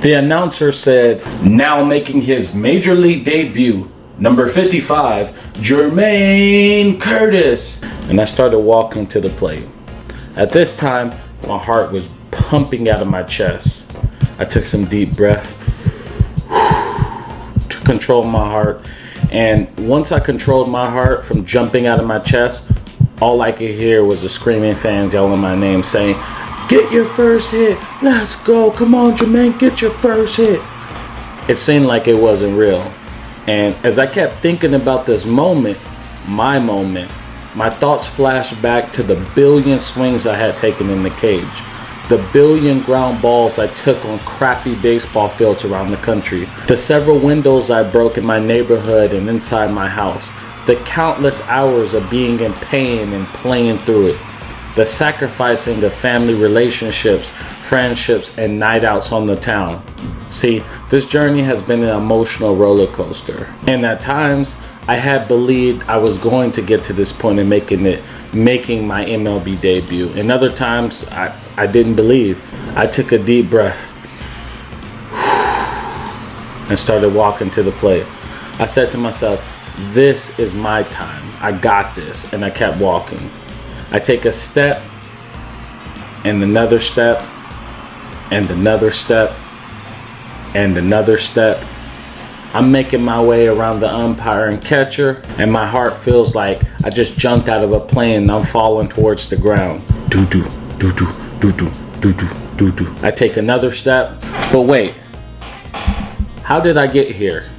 The announcer said, now making his major league debut, number 55, Jermaine Curtis. And I started walking to the plate. At this time, my heart was pumping out of my chest. I took some deep breath to control my heart. And once I controlled my heart from jumping out of my chest, all I could hear was the screaming fans yelling my name, saying, get your first hit. Let's go. Come on, Jermaine, get your first hit. It seemed like it wasn't real. And as I kept thinking about this moment, my thoughts flashed back to the billion swings I had taken in the cage, the billion ground balls I took on crappy baseball fields around the country, the several windows I broke in my neighborhood and inside my house, the countless hours of being in pain and playing through it, the sacrificing of family relationships, friendships, and night outs on the town. See, this journey has been an emotional roller coaster. And at times, I had believed I was going to get to this point in making my MLB debut. And other times, I didn't believe. I took a deep breath and started walking to the plate. I said to myself, this is my time. I got this. And I kept walking. I take a step and another step and another step and another step. I'm making my way around the umpire and catcher, and my heart feels like I just jumped out of a plane and I'm falling towards the ground. Doo-doo, doo-doo, doo-doo, doo-doo, doo-doo. I take another step, but wait, how did I get here?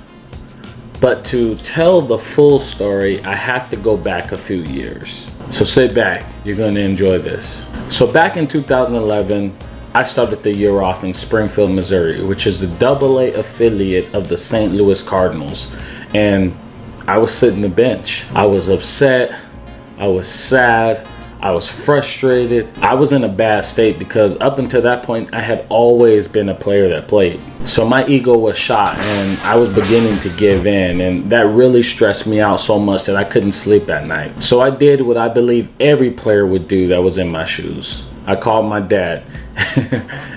But to tell the full story, I have to go back a few years. So sit back, you're going to enjoy this. So back in 2011, I started the year off in Springfield, Missouri, which is the AA affiliate of the St. Louis Cardinals. And I was sitting the bench. I was upset. I was sad. I was frustrated. I was in a bad state because up until that point, I had always been a player that played. So my ego was shot and I was beginning to give in, and that really stressed me out so much that I couldn't sleep at night. So I did what I believe every player would do that was in my shoes. I called my dad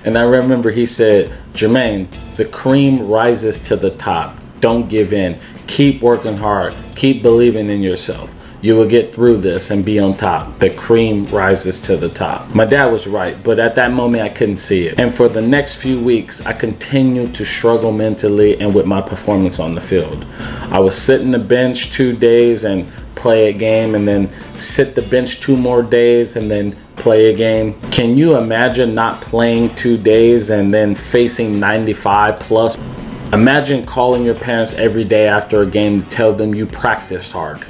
and I remember he said, Jermaine, the cream rises to the top. Don't give in. Keep working hard. Keep believing in yourself. You will get through this and be on top. The cream rises to the top. My dad was right, but at that moment I couldn't see it. And for the next few weeks, I continued to struggle mentally and with my performance on the field. I would sit in the bench 2 days and play a game, and then sit the bench 2 more days and then play a game. Can you imagine not playing 2 days and then facing 95 plus? Imagine calling your parents every day after a game to tell them you practiced hard.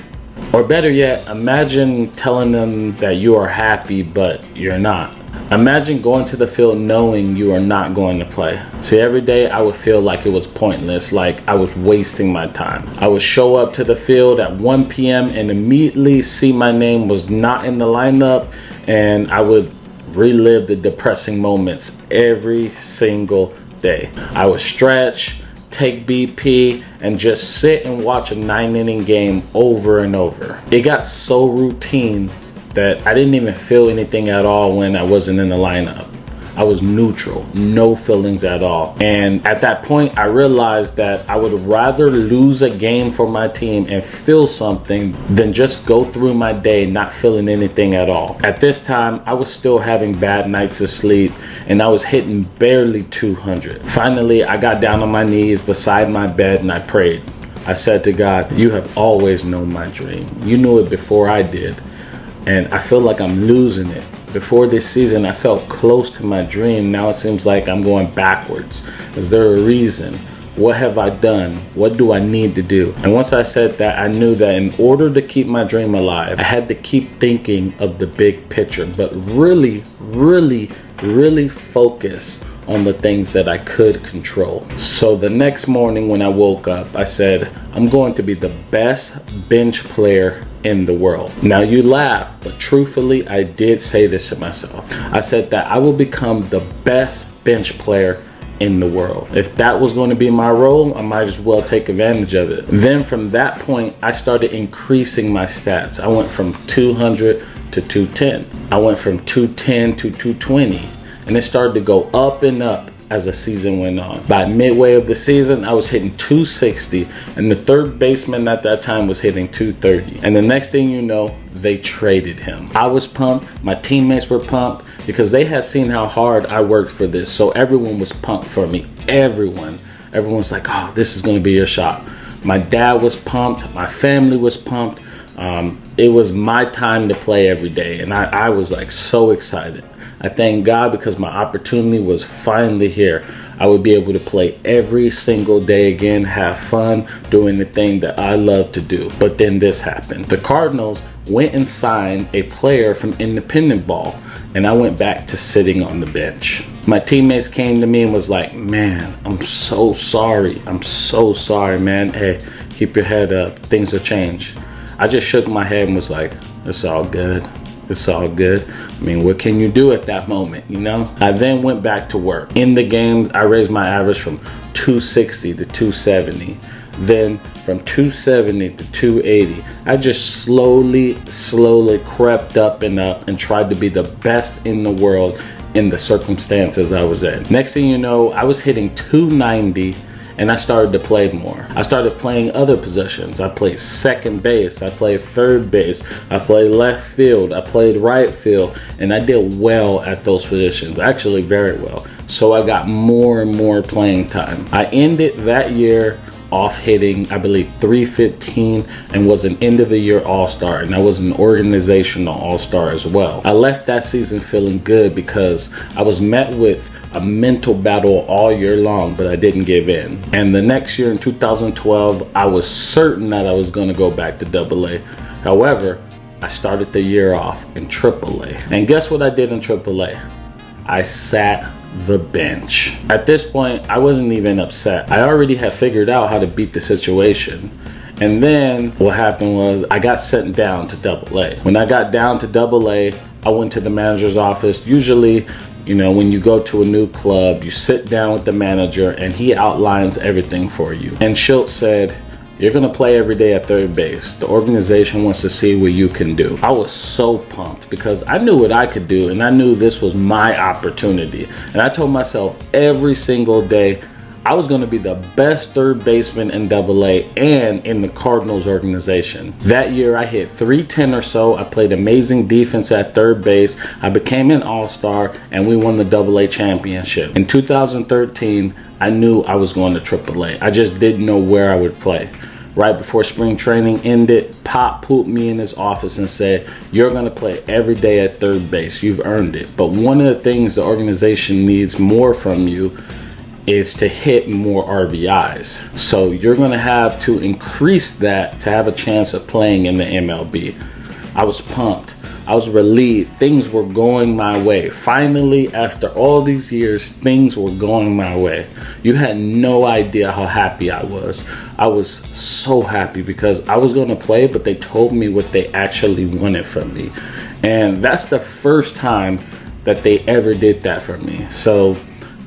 Or better yet, imagine telling them that you are happy, but you're not. Imagine going to the field knowing you are not going to play. See, every day I would feel like it was pointless, like I was wasting my time. I would show up to the field at 1 p.m. and immediately see my name was not in the lineup, and I would relive the depressing moments every single day. I would stretch, take BP, and just sit and watch a 9-inning game over and over. It got so routine that I didn't even feel anything at all when I wasn't in the lineup. I was neutral, no feelings at all. And at that point, I realized that I would rather lose a game for my team and feel something than just go through my day not feeling anything at all. At this time, I was still having bad nights of sleep and I was hitting barely 200. Finally, I got down on my knees beside my bed and I prayed. I said to God, you have always known my dream. You knew it before I did. And I feel like I'm losing it. Before this season, I felt close to my dream. Now it seems like I'm going backwards. Is there a reason? What have I done? What do I need to do? And once I said that, I knew that in order to keep my dream alive, I had to keep thinking of the big picture, but really focus on the things that I could control. So the next morning when I woke up, I said, I'm going to be the best bench player in the world. Now you laugh, but truthfully, I did say this to myself. I said that I will become the best bench player in the world. If that was going to be my role, I might as well take advantage of it. Then from that point, I started increasing my stats. I went from 200 to 210. I went from 210 to 220. And it started to go up and up as the season went on. By midway of the season, I was hitting 260, and the third baseman at that time was hitting 230. And the next thing you know, they traded him. I was pumped. My teammates were pumped because they had seen how hard I worked for this. So everyone was pumped for me. Everyone's like, oh, this is going to be your shot. My dad was pumped. My family was pumped. It was my time to play every day, and I was like so excited. I thank God because my opportunity was finally here. I would be able to play every single day again, have fun doing the thing that I love to do. But then this happened. The Cardinals went and signed a player from independent ball, and I went back to sitting on the bench. My teammates came to me and was like, man, I'm so sorry. I'm so sorry, man. Hey, keep your head up. Things will change. I just shook my head and was like, it's all good. It's all good. I mean, what can you do at that moment, you know? I then went back to work. In the games, I raised my average from 260 to 270. Then from 270 to 280. I just slowly crept up and tried to be the best in the world in the circumstances I was in. Next thing you know, I was hitting 290. And I started to play more. I started playing other positions. I played second base. I played third base. I played left field. I played right field. And I did well at those positions, actually very well. So I got more and more playing time. I ended that year off hitting, I believe, 315 and was an end of the year all-star, and I was an organizational all-star as well. I left that season feeling good because I was met with a mental battle all year long, but I didn't give in. And the next year in 2012, I was certain that I was going to go back to AA. However, I started the year off in AAA. And guess what I did in AAA? I sat the bench. At this point, I wasn't even upset. I already had figured out how to beat the situation. And then what happened was I got sent down to AA. When I got down to AA, I went to the manager's office. Usually, you know, when you go to a new club, you sit down with the manager and he outlines everything for you. And Schultz said, you're going to play every day at third base. The organization wants to see what you can do. I was so pumped because I knew what I could do and I knew this was my opportunity. And I told myself every single day I was going to be the best third baseman in AA and in the Cardinals organization. That year I hit 310 or so. I played amazing defense at third base. I became an all-star and we won the AA championship. In 2013, I knew I was going to AAA. I just didn't know where I would play. Right before spring training ended, Pop put me in his office and said, you're going to play every day at third base. You've earned it. But one of the things the organization needs more from you is to hit more RBIs. So you're going to have to increase that to have a chance of playing in the MLB. I was pumped. I was relieved. Things were going my way. Finally, after all these years, things were going my way. You had no idea how happy I was. I was so happy because I was going to play, but they told me what they actually wanted from me. And that's the first time that they ever did that for me. So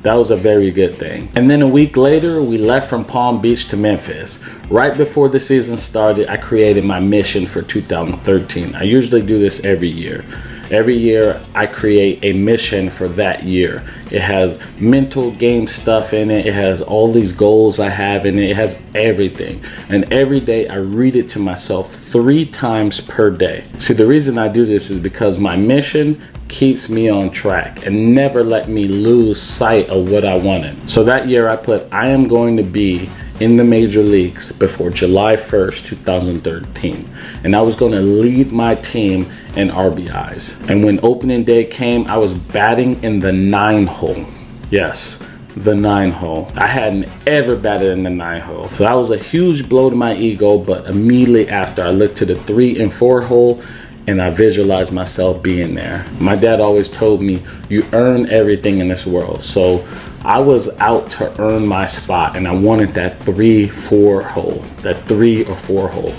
that was a very good thing. And then a week later, we left from Palm Beach to Memphis. Right before the season started, I created my mission for 2013. I usually do this every year. Every year, I create a mission for that year. It has mental game stuff in it. It has all these goals I have in it. It has everything. And every day, I read it to myself 3 times per day. See, the reason I do this is because my mission keeps me on track and never let me lose sight of what I wanted. So that year I put, I am going to be in the major leagues before July 1st, 2013. And I was going to lead my team in RBIs. And when opening day came, I was batting in the 9 hole. Yes, the 9 hole. I hadn't ever batted in the 9 hole. So that was a huge blow to my ego, but immediately after I looked to the 3 and 4 hole and I visualized myself being there. My dad always told me, you earn everything in this world. So I was out to earn my spot and I wanted that 3-4 hole, that 3 or 4 hole.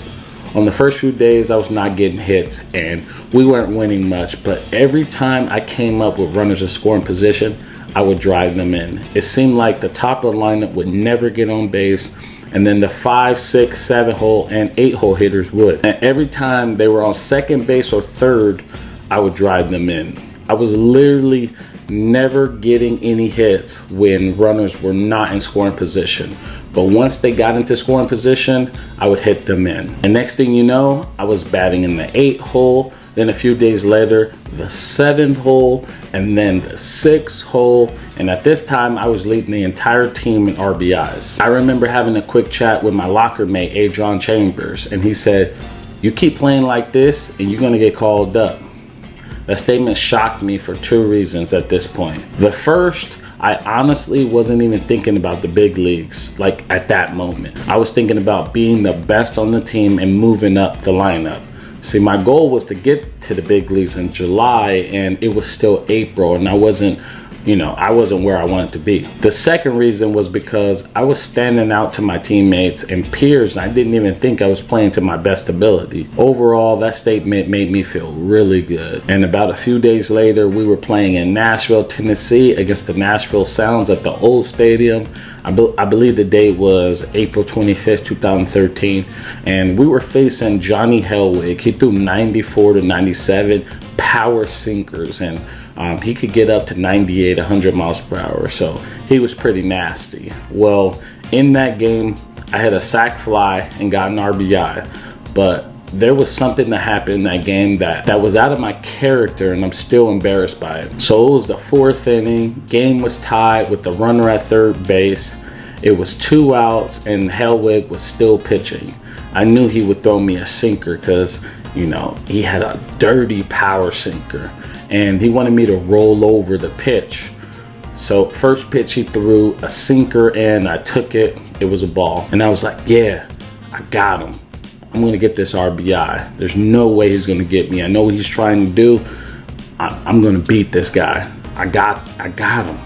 On the first few days, I was not getting hits and we weren't winning much, but every time I came up with runners in scoring position, I would drive them in. It seemed like the top of the lineup would never get on base, and then the 5, 6, 7 hole and 8 hole hitters would. And every time they were on second base or third, I would drive them in. I was literally never getting any hits when runners were not in scoring position. But once they got into scoring position, I would hit them in. And next thing you know, I was batting in the 8th hole. Then a few days later, the 7th hole, and then the 6th hole. And at this time, I was leading the entire team in RBIs. I remember having a quick chat with my locker mate, Adron Chambers, and he said, "You keep playing like this and you're gonna get called up." That statement shocked me for 2 reasons at this point. The first, I honestly wasn't even thinking about the big leagues like at that moment. I was thinking about being the best on the team and moving up the lineup. See, my goal was to get to the big leagues in July, and it was still April, and I wasn't where I wanted to be. The second reason was because I was standing out to my teammates and peers, and I didn't even think I was playing to my best ability. Overall, that statement made me feel really good. And about a few days later, we were playing in Nashville, Tennessee against the Nashville Sounds at the old stadium. I believe the date was April 25th, 2013, and we were facing Johnny Hellwig. He threw 94 to 97 power sinkers, and he could get up to 98, 100 miles per hour, so he was pretty nasty. Well, in that game, I had a sac fly and got an RBI, but there was something that happened in that game that was out of my character, and I'm still embarrassed by it. So it was the 4th inning, game was tied with the runner at third base. It was 2 outs, and Hellwig was still pitching. I knew he would throw me a sinker because, he had a dirty power sinker, and he wanted me to roll over the pitch. So first pitch he threw a sinker, and I took it. It was a ball, and I was like, yeah, I got him. I'm going to get this RBI. There's no way he's going to get me. I know what he's trying to do. I'm going to beat this guy. I got him.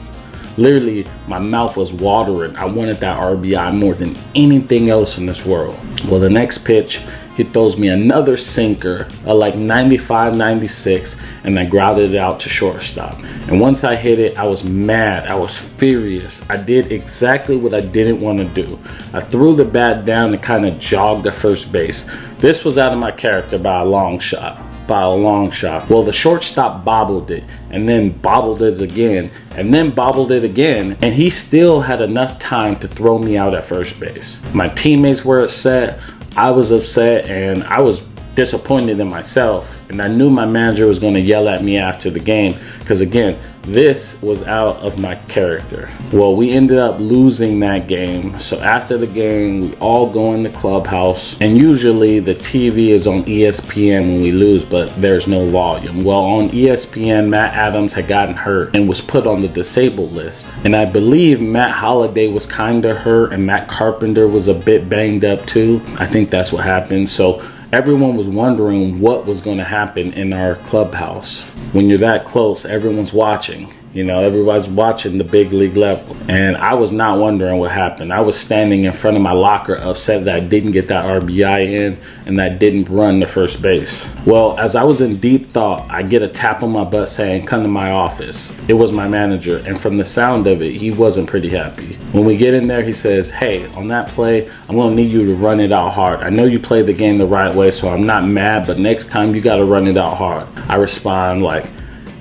Literally, my mouth was watering. I wanted that RBI more than anything else in this world. Well, the next pitch, he throws me another sinker, like 95, 96, and I grounded it out to shortstop. And once I hit it, I was mad. I was furious. I did exactly what I didn't want to do. I threw the bat down and kind of jogged to first base. This was out of my character by a long shot. Well, the shortstop bobbled it, and then bobbled it again, and then bobbled it again, and he still had enough time to throw me out at first base. My teammates were upset, I was upset, and I was disappointed in myself, and I knew my manager was going to yell at me after the game because, again, this was out of my character. Well, we ended up losing that game, so after the game we all go in the clubhouse, and usually the TV is on ESPN when we lose, but there's no volume. Well, on ESPN, Matt Adams had gotten hurt and was put on the disabled list, and I believe Matt Holliday was kind of hurt, and Matt Carpenter was a bit banged up too. I think that's what happened. So everyone was wondering what was going to happen in our clubhouse. When you're that close, everyone's watching. Everybody's watching the big league level. And I was not wondering what happened. I was standing in front of my locker upset that I didn't get that RBI in and that I didn't run to first base. Well, as I was in deep thought, I get a tap on my butt saying, "Come to my office." It was my manager, and from the sound of it, he wasn't pretty happy. When we get in there, he says, "Hey, on that play, I'm going to need you to run it out hard. I know you played the game the right way, so I'm not mad, but next time you got to run it out hard." I respond like,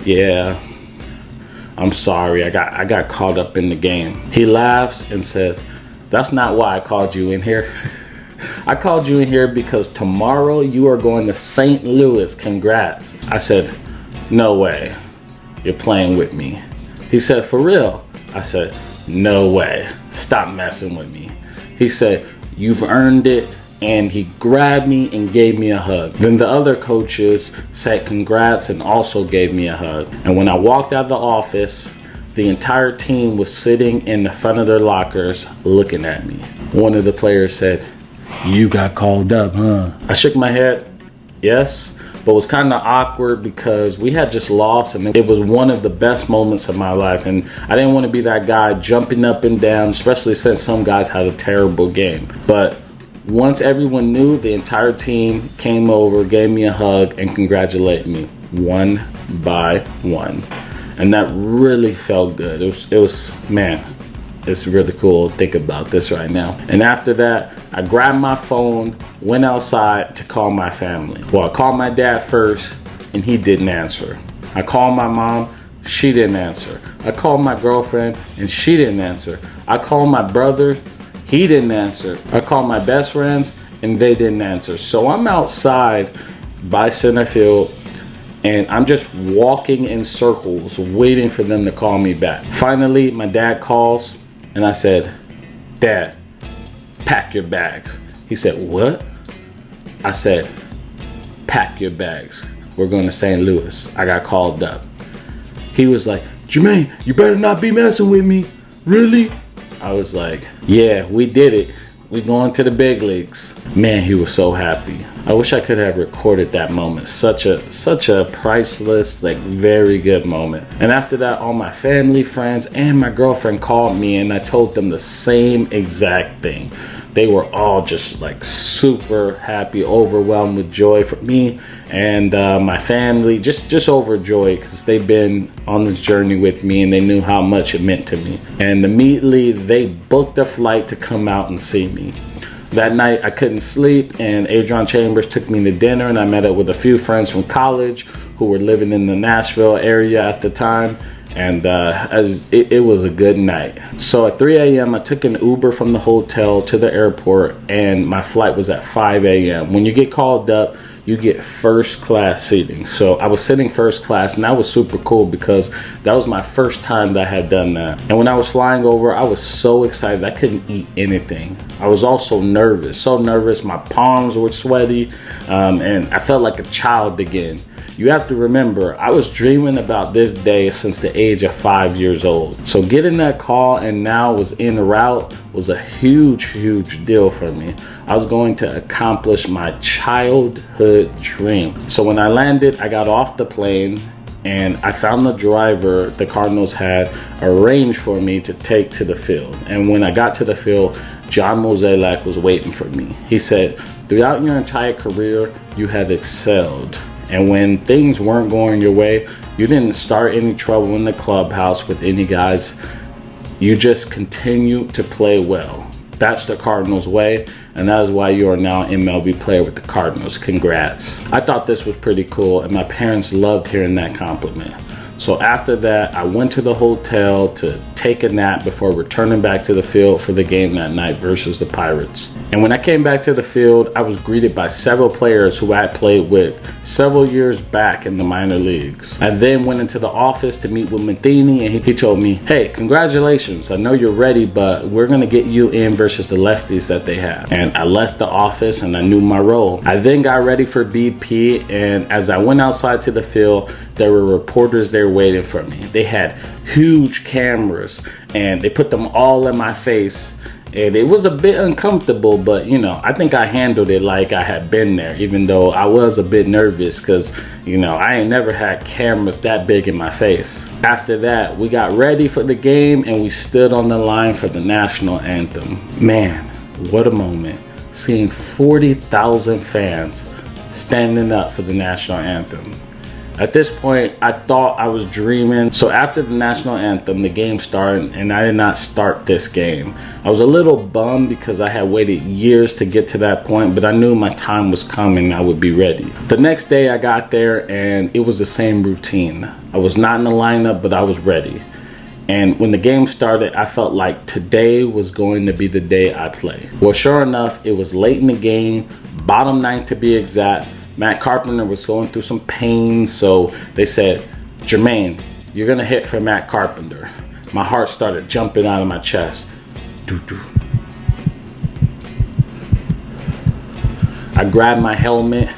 "Yeah, I'm sorry, I got caught up in the game." He laughs and says, "That's not why I called you in here. I called you in here because tomorrow you are going to St. Louis. Congrats." I said, "No way. You're playing with me." He said, "For real?" I said, "No way. Stop messing with me." He said, "You've earned it." And he grabbed me and gave me a hug. Then the other coaches said congrats and also gave me a hug. And when I walked out of the office, the entire team was sitting in the front of their lockers looking at me. One of the players said, "You got called up, huh?" I shook my head, yes, but it was kind of awkward because we had just lost, and it was one of the best moments of my life. And I didn't want to be that guy jumping up and down, especially since some guys had a terrible game. But once everyone knew, the entire team came over, gave me a hug, and congratulated me one by one. And that really felt good. It was, man, it's really cool to think about this right now. And after that, I grabbed my phone, went outside to call my family. Well, I called my dad first, and he didn't answer. I called my mom. she didn't answer. I called my girlfriend and she didn't answer. I called my brother, he didn't answer. I called my best friends and they didn't answer. So I'm outside by center field and I'm just walking in circles waiting for them to call me back. Finally, my dad calls and I said, "Dad, pack your bags." He said, "What?" I said, "Pack your bags. We're going to St. Louis. I got called up." He was like, "Jermaine, you better not be messing with me. Really?" I was like, "Yeah, we did it. We going to the big leagues." Man, he was so happy. I wish I could have recorded that moment. Such a priceless, like very good moment. And after that, all my family, friends, and my girlfriend called me and I told them the same exact thing. They were all just like super happy, overwhelmed with joy for me and my family, just overjoyed because they've been on this journey with me and they knew how much it meant to me. And immediately they booked a flight to come out and see me. That night I couldn't sleep and Adrian Chambers took me to dinner and I met up with a few friends from college who were living in the Nashville area at the time. And it was a good night. So at 3 a.m. I took an Uber from the hotel to the airport and my flight was at 5 a.m. When you get called up, you get first class seating. So I was sitting first class and that was super cool because that was my first time that I had done that. And when I was flying over, I was so excited I couldn't eat anything. I was also nervous, so nervous. My palms were sweaty and I felt like a child again. You have to remember, I was dreaming about this day since the age of 5 years old. So getting that call and now was en route was a huge deal for me. I was going to accomplish my childhood dream. So when I landed, I got off the plane and I found the driver the Cardinals had arranged for me to take to the field. And when I got to the field, John Mozeliak was waiting for me. He said, "Throughout your entire career, you have excelled. And when things weren't going your way, you didn't start any trouble in the clubhouse with any guys. You just continue to play well. That's the Cardinals way, and that is why you are now an MLB player with the Cardinals. Congrats." I thought this was pretty cool, and my parents loved hearing that compliment. So after that, I went to the hotel to take a nap before returning back to the field for the game that night versus the Pirates. And when I came back to the field, I was greeted by several players who I had played with several years back in the minor leagues. I then went into the office to meet with Matheny and he told me, "Hey, congratulations. I know you're ready, but we're going to get you in versus the lefties that they have." And I left the office and I knew my role. I then got ready for BP, and as I went outside to the field, there were reporters there waiting for me. They had huge cameras and they put them all in my face. And it was a bit uncomfortable, but you know, I think I handled it like I had been there, even though I was a bit nervous because, you know, I ain't never had cameras that big in my face. After that, we got ready for the game and we stood on the line for the national anthem. Man, what a moment. Seeing 40,000 fans standing up for the national anthem. At this point, I thought I was dreaming. So after the national anthem, the game started and I did not start this game. I was a little bummed because I had waited years to get to that point, but I knew my time was coming. I would be ready. The next day I got there and it was the same routine. I was not in the lineup, but I was ready. And when the game started, I felt like today was going to be the day I play. Well, sure enough, it was late in the game, bottom ninth to be exact. Matt Carpenter was going through some pain, so they said, "Jermaine, you're gonna hit for Matt Carpenter." My heart started jumping out of my chest. Doo-doo. I grabbed my helmet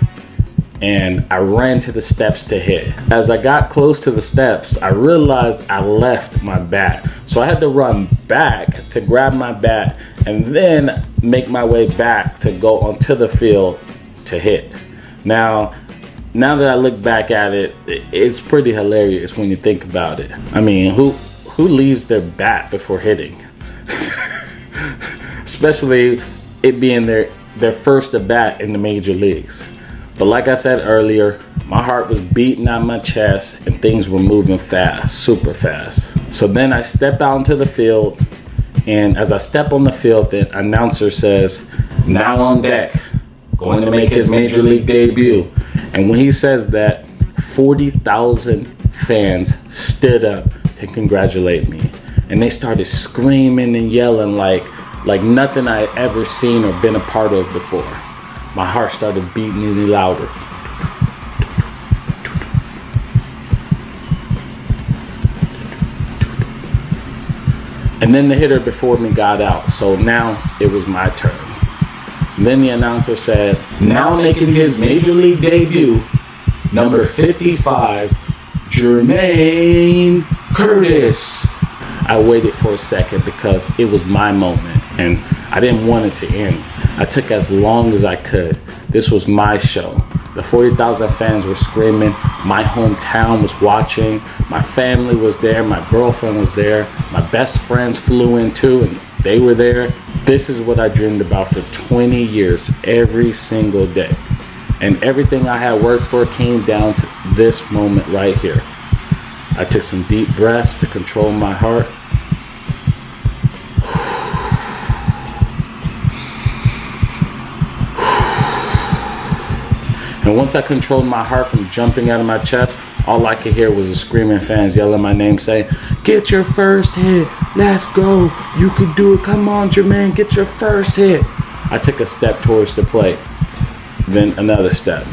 and I ran to the steps to hit. As I got close to the steps, I realized I left my bat. So I had to run back to grab my bat and then make my way back to go onto the field to hit. Now that I look back at it, it's pretty hilarious when you think about it. I mean, who leaves their bat before hitting? Especially it being their first at bat in the major leagues. But like I said earlier, my heart was beating out my chest and things were moving fast, super fast. So then I step out into the field, and as I step on the field, the announcer says, "Now on deck, going to make his major league debut." And when he says that, 40,000 fans stood up to congratulate me. And they started screaming and yelling like nothing I had ever seen or been a part of before. My heart started beating any louder. And then the hitter before me got out, so now it was my turn. Then the announcer said, now making his major league debut, number 55, Jermaine Curtis. I waited for a second because it was my moment and I didn't want it to end. I took as long as I could. This was my show. The 40,000 fans were screaming. My hometown was watching. My family was there. My girlfriend was there. My best friends flew in too, and they were there. This is what I dreamed about for 20 years, every single day. And everything I had worked for came down to this moment right here. I took some deep breaths to control my heart. And once I controlled my heart from jumping out of my chest, all I could hear was the screaming fans yelling my name saying, get your first hit, let's go, you can do it, come on Jermaine, get your first hit. I took a step towards the plate, then another step,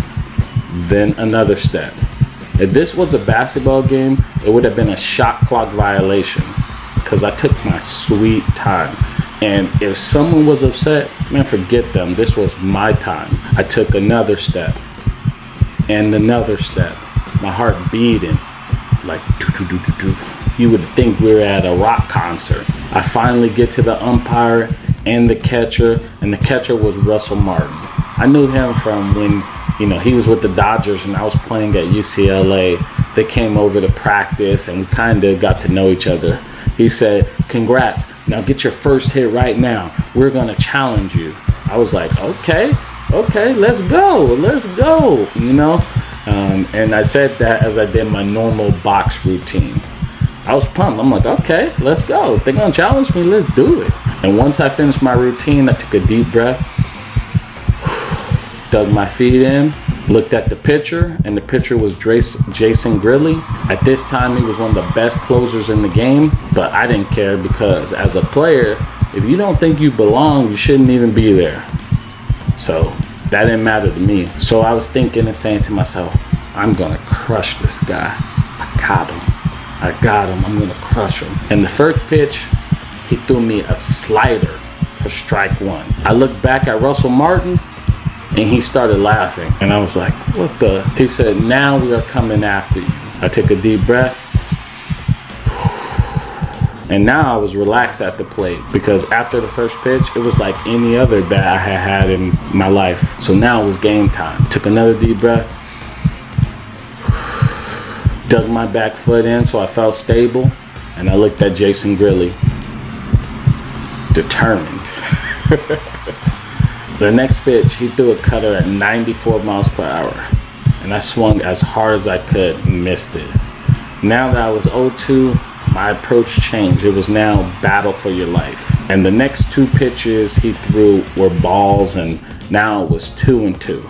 then another step. If this was a basketball game, it would have been a shot clock violation because I took my sweet time. And if someone was upset, man, forget them. This was my time. I took another step and another step. My heart beating like doo-doo-doo-doo-doo. You would think we were at a rock concert. I finally get to the umpire and the catcher, and the catcher was Russell Martin. I knew him from when, he was with the Dodgers and I was playing at UCLA. They came over to practice and we kind of got to know each other. He said, congrats, now get your first hit right now. We're going to challenge you. I was like, okay, let's go. And I said that as I did my normal box routine. I was pumped. I'm like, okay, let's go. They're going to challenge me. Let's do it. And once I finished my routine, I took a deep breath, dug my feet in, looked at the pitcher, and the pitcher was Jason Grilly. At this time, he was one of the best closers in the game, but I didn't care because as a player, if you don't think you belong, you shouldn't even be there. So that didn't matter to me. So I was thinking and saying to myself, I'm gonna crush this guy. I got him. I'm gonna crush him. And the first pitch, he threw me a slider for strike one. I looked back at Russell Martin and he started laughing. And I was like, what the? He said, now we are coming after you. I took a deep breath. And now I was relaxed at the plate because after the first pitch, it was like any other bat I had had in my life. So now it was game time. Took another deep breath. Dug my back foot in so I felt stable. And I looked at Jason Grilly. Determined. The next pitch, he threw a cutter at 94 miles per hour. And I swung as hard as I could and missed it. Now that I was 0-2, my approach changed. It was now battle for your life. And the next two pitches he threw were balls, and now it was 2-2.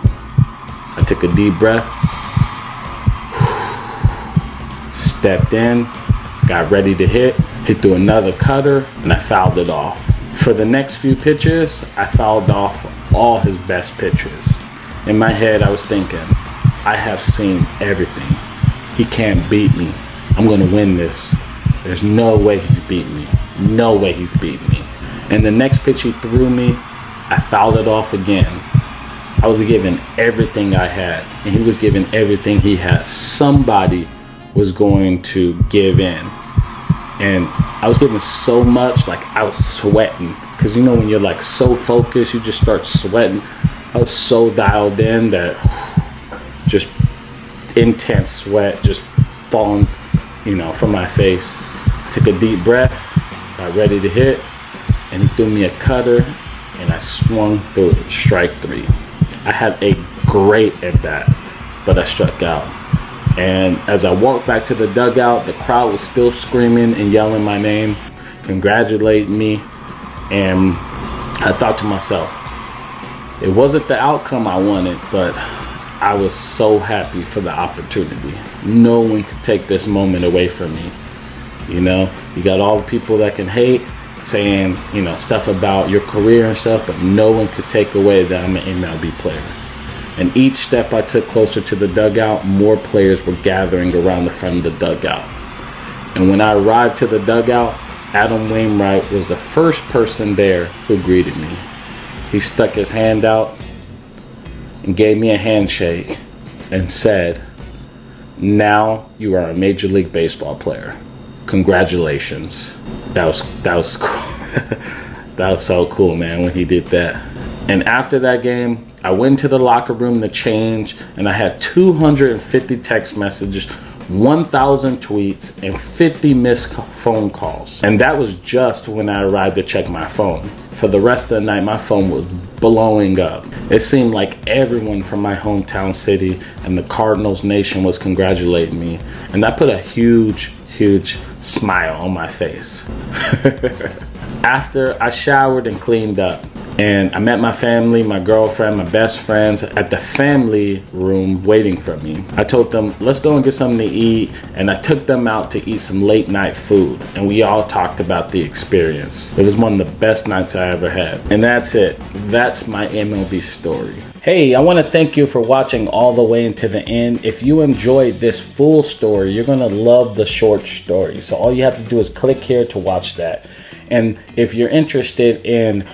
I took a deep breath, stepped in, got ready to hit. He threw another cutter, and I fouled it off. For the next few pitches, I fouled off all his best pitches. In my head, I was thinking, I have seen everything. He can't beat me. I'm going to win this. There's no way he's beating me. No way he's beating me. And the next pitch he threw me, I fouled it off again. I was giving everything I had, and he was giving everything he had. Somebody was going to give in. And I was giving so much, like I was sweating. Because when you're like so focused, you just start sweating. I was so dialed in that just intense sweat just falling, from my face. I took a deep breath, got ready to hit, and he threw me a cutter, and I swung through it, strike three. I had a great at bat, but I struck out. And as I walked back to the dugout, the crowd was still screaming and yelling my name, congratulating me. And I thought to myself, it wasn't the outcome I wanted, but I was so happy for the opportunity. No one could take this moment away from me. You know, you got all the people that can hate, saying, you know, stuff about your career and stuff, but no one could take away that I'm an MLB player. And each step I took closer to the dugout, more players were gathering around the front of the dugout. And when I arrived to the dugout, Adam Wainwright was the first person there who greeted me. He stuck his hand out and gave me a handshake and said, "Now you are a Major League Baseball player. Congratulations." That was cool. That was so cool, man, when he did that. And after that game, I went to the locker room to change, and I had 250 text messages, 1,000 tweets, and 50 missed phone calls. And that was just when I arrived to check my phone. For the rest of the night, my phone was blowing up. It seemed like everyone from my hometown city and the Cardinals nation was congratulating me. And that put a huge smile on my face. After I showered and cleaned up, and I met my family, my girlfriend, my best friends at the family room waiting for me. I told them, let's go and get something to eat. And I took them out to eat some late night food. And we all talked about the experience. It was one of the best nights I ever had. And that's it. That's my MLB story. Hey, I want to thank you for watching all the way into the end. If you enjoyed this full story, you're going to love the short story. So all you have to do is click here to watch that. And if you're interested in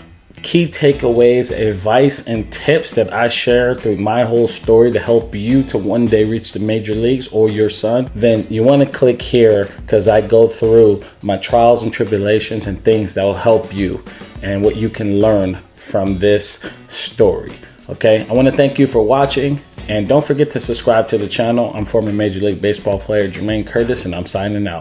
key takeaways, advice, and tips that I share through my whole story to help you to one day reach the major leagues or your son, then you want to click here, because I go through my trials and tribulations and things that will help you and what you can learn from this story. Okay, I want to thank you for watching, and don't forget to subscribe to the channel. I'm former Major League Baseball player Jermaine Curtis, and I'm signing out.